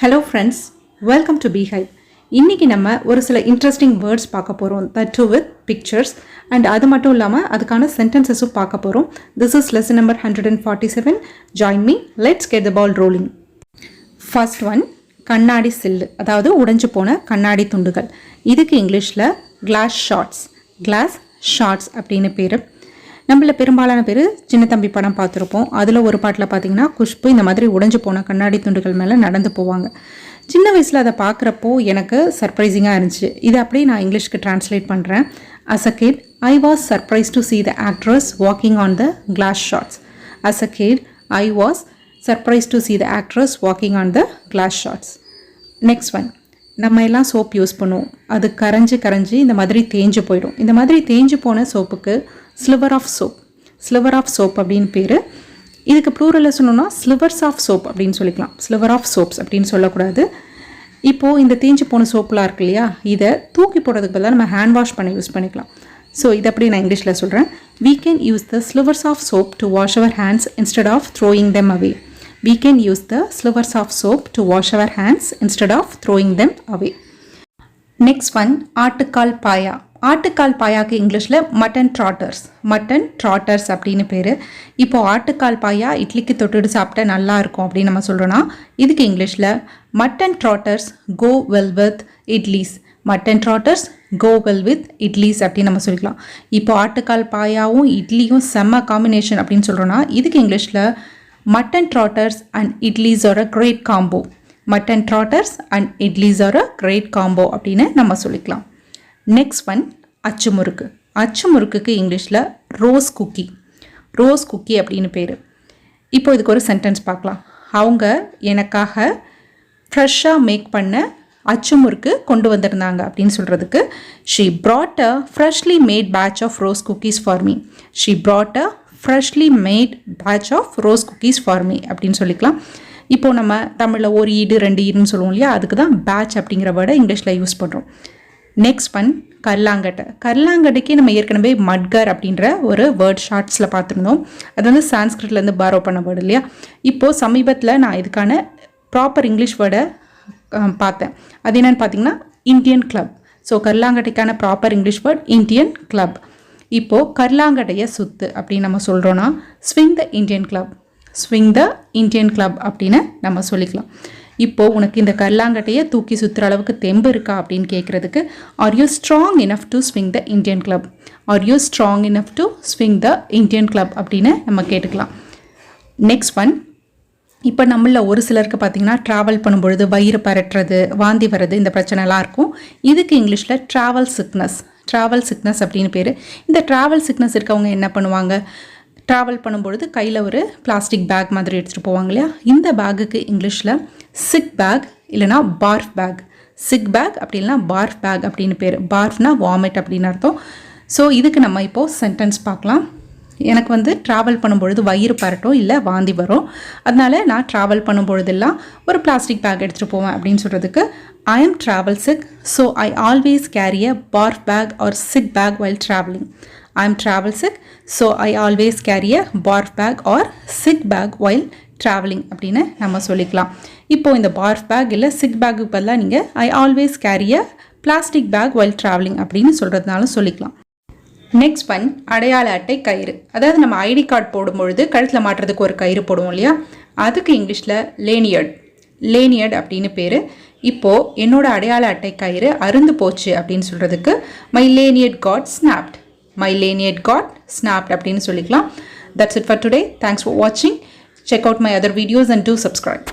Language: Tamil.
Hello friends, welcome to Beehive. இன்னைக்கு நம்ம ஒரு சில இன்ட்ரெஸ்டிங் வேர்ட்ஸ் பார்க்க போறோம், that too with pictures, and அது மட்டும் இல்லாம அதுக்கான சென்டென்சஸும் பார்க்க போறோம். This is lesson number 147. Join me, let's get the ball rolling. First one, கண்ணாடி சில்லு, அதாவது உடைஞ்சு போன கண்ணாடி துண்டுகள். இதுக்கு இங்கிலீஷ்ல glass shards அப்படின்னு பேரு. நம்மள பெரும்பாலான பேர் சின்ன தம்பி படம் பார்த்துருப்போம். அதில் ஒரு பாட்டில் பார்த்தீங்கன்னா குஷ்பு இந்த மாதிரி உடைஞ்சு போன கண்ணாடி துண்டுகள் மேலே நடந்து போவாங்க. சின்ன வயசில் அதை பார்க்குறப்போ எனக்கு சர்ப்ரைசிங்காக இருந்துச்சு. இதை அப்படியே நான் இங்கிலீஷ்க்கு ட்ரான்ஸ்லேட் பண்ணுறேன். As a kid, I was surprised to see the actress walking on the glass shards. As a kid, I was surprised to see the actress walking on the glass shards. Next one. நம்ம எல்லாம் சோப் யூஸ் பண்ணுவோம். அது கரைஞ்சி இந்த மாதிரி தேஞ்சு போயிடும். இந்த மாதிரி தேஞ்சு போன சோப்புக்கு ஸ்லிவர் ஆஃப் சோப் அப்படின்னு பேர். இதுக்கு ப்ளூரலில் சொல்லணும்னா ஸ்லிவர்ஸ் ஆஃப் சோப் அப்படின்னு சொல்லிக்கலாம். ஸ்லிவர் ஆஃப் சோப்ஸ் அப்படின்னு சொல்லக்கூடாது. இப்போது இந்த தேஞ்சு போன சோப்புலாம் இருக்கு இல்லையா, இதை தூக்கி போடுறதுக்கு பதிலாக நம்ம ஹேண்ட் வாஷ் பண்ண யூஸ் பண்ணிக்கலாம். ஸோ இதை அப்படி நான் இங்கிலீஷில் சொல்கிறேன். We can use the slivers of soap to wash our hands instead of throwing them away. We can use the slivers of soap to wash our hands instead of throwing them away. Next one, ஆட்டுக்கால் பாயா. ஆட்டுக்கால் பாயாக்கு இங்கிலீஷில் மட்டன் ட்ராட்டர்ஸ் அப்படின்னு பேர். இப்போது ஆட்டுக்கால் பாயா இட்லிக்கு தொட்டுட்டு சாப்பிட்டா நல்லா இருக்கும் அப்படின்னு நம்ம சொல்கிறோன்னா இதுக்கு இங்கிலீஷில் mutton trotters go well with idlis. Mutton trotters go well with idlis அப்படின்னு நம்ம சொல்லிக்கலாம். இப்போ ஆட்டுக்கால் பாயாவும் இட்லியும் செம்ம காம்பினேஷன் அப்படின்னு சொல்கிறோன்னா இதுக்கு இங்கிலீஷில் mutton trotters and idlis are a great combo. Mutton trotters and idlis are a great combo அப்படின்னு நம்ம சொல்லிக்கலாம். நெக்ஸ்ட் ஒன், அச்சுமுறுக்குக்கு இங்கிலீஷில் ரோஸ் குக்கி அப்படின்னு பேர். இப்போ இதுக்கு ஒரு சென்டென்ஸ் பார்க்கலாம். அவங்க எனக்காக ஃப்ரெஷ்ஷாக மேக் பண்ண அச்சுமுறுக்கு கொண்டு வந்திருந்தாங்க அப்படின்னு சொல்கிறதுக்கு she brought a freshly made batch of rose cookies for me. she brought a freshly made batch of rose cookies for me அப்படின்னு சொல்லிக்கலாம். இப்போது நம்ம தமிழில் ஒரு ஈடு 2 ஈடுன்னு சொல்லுவோம் இல்லையா, அதுக்கு தான் பேட்ச் அப்படிங்கிற வேர்டை இங்கிலீஷில் யூஸ் பண்ணுறோம். நெக்ஸ்ட் ஒன், கல்லாங்கட்டைக்கு நம்ம ஏற்கனவே மட்கர் அப்படின்ற ஒரு வேர்ட் ஷார்ட்ஸில் பார்த்துருந்தோம். அது வந்து சான்ஸ்கிரிட்லேருந்து பாரோ பண்ண வேர்டு இல்லையா. இப்போது சமீபத்தில் நான் இதுக்கான ப்ராப்பர் இங்கிலீஷ் வேர்டை பார்த்தேன். அது என்னென்னு பார்த்தீங்கன்னா இந்தியன் கிளப். ஸோ கல்லாங்கட்டைக்கான proper English word Indian club. இப்போது கல்லாங்கட்டையை சுத்து அப்படின்னு நம்ம சொல்கிறோன்னா ஸ்விங் த இந்தியன் கிளப் அப்படின்னு நம்ம சொல்லிக்கலாம். இப்போது உனக்கு இந்த கல்லாங்கட்டையை தூக்கி சுற்றுற அளவுக்கு தெம்பு இருக்கா அப்படின்னு கேட்குறதுக்கு are you strong enough to swing the Indian club அப்படின்னு நம்ம கேட்டுக்கலாம். நெக்ஸ்ட் ஒன், இப்போ நம்மள ஒரு சிலருக்கு பார்த்திங்கன்னா ட்ராவல் பண்ணும்பொழுது வயிறு பரட்டுறது, வாந்தி வர்றது, இந்த பிரச்சனைலாம் இருக்கும். இதுக்கு இங்கிலீஷில் ட்ராவல் சிக்னஸ் அப்படின்னு பேர். இந்த ட்ராவல் சிக்னஸ் இருக்கவங்க என்ன பண்ணுவாங்க, ட்ராவல் பண்ணும்பொழுது கையில் ஒரு பிளாஸ்டிக் பேக் மாதிரி எடுத்துகிட்டு போவாங்க இல்லையா. இந்த பேக்குக்கு இங்கிலீஷில் சிக் பேக் இல்லைனா பார்ஃப் பேக். சிக் பேக் அப்படி இல்லைனா பார்ஃப் பேக் அப்படின்னு பேர். பார்ஃப்னா வாமிட் அப்படின்னு அர்த்தம். ஸோ இதுக்கு நம்ம இப்போது சென்டென்ஸ் பார்க்கலாம். எனக்கு வந்து ட்ராவல் பண்ணும்பொழுது வயிறு பரட்டும் இல்லை வாந்தி வரும், அதனால நான் ட்ராவல் பண்ணும்பொழுதெல்லாம் ஒரு பிளாஸ்டிக் பேக் எடுத்துகிட்டு போவேன் அப்படின்னு சொல்கிறதுக்கு I am travel sick, so I always carry a barf bag or sick bag while traveling. I am travel sick, so I always carry a barf bag or sick bag while traveling அப்படின்னு நம்ம சொல்லிக்கலாம். இப்போது இந்த barf bag இல்லை sick பேக்கு பதிலாக நீங்கள் I always carry a plastic bag while traveling அப்படின்னு சொல்கிறதுனாலும் சொல்லிக்கலாம். நெக்ஸ்ட் ஒன், அடையாள அட்டை கயிறு. அதாவது நம்ம ஐடி கார்டு போடும்பொழுது கழுத்தில் மாட்டுறதுக்கு ஒரு கயிறு போடுவோம் இல்லையா, அதுக்கு இங்கிலீஷில் லேனியர்ட் அப்படின்னு பேர். இப்போது என்னோட அடையாள அட்டை கயிறு அருந்து போச்சு அப்படின்னு சொல்கிறதுக்கு மை லேனியர்ட் காட் ஸ்னாப்ட் அப்படின்னு சொல்லிக்கலாம். That's it for today. Thanks for watching. Check out my other videos and do subscribe.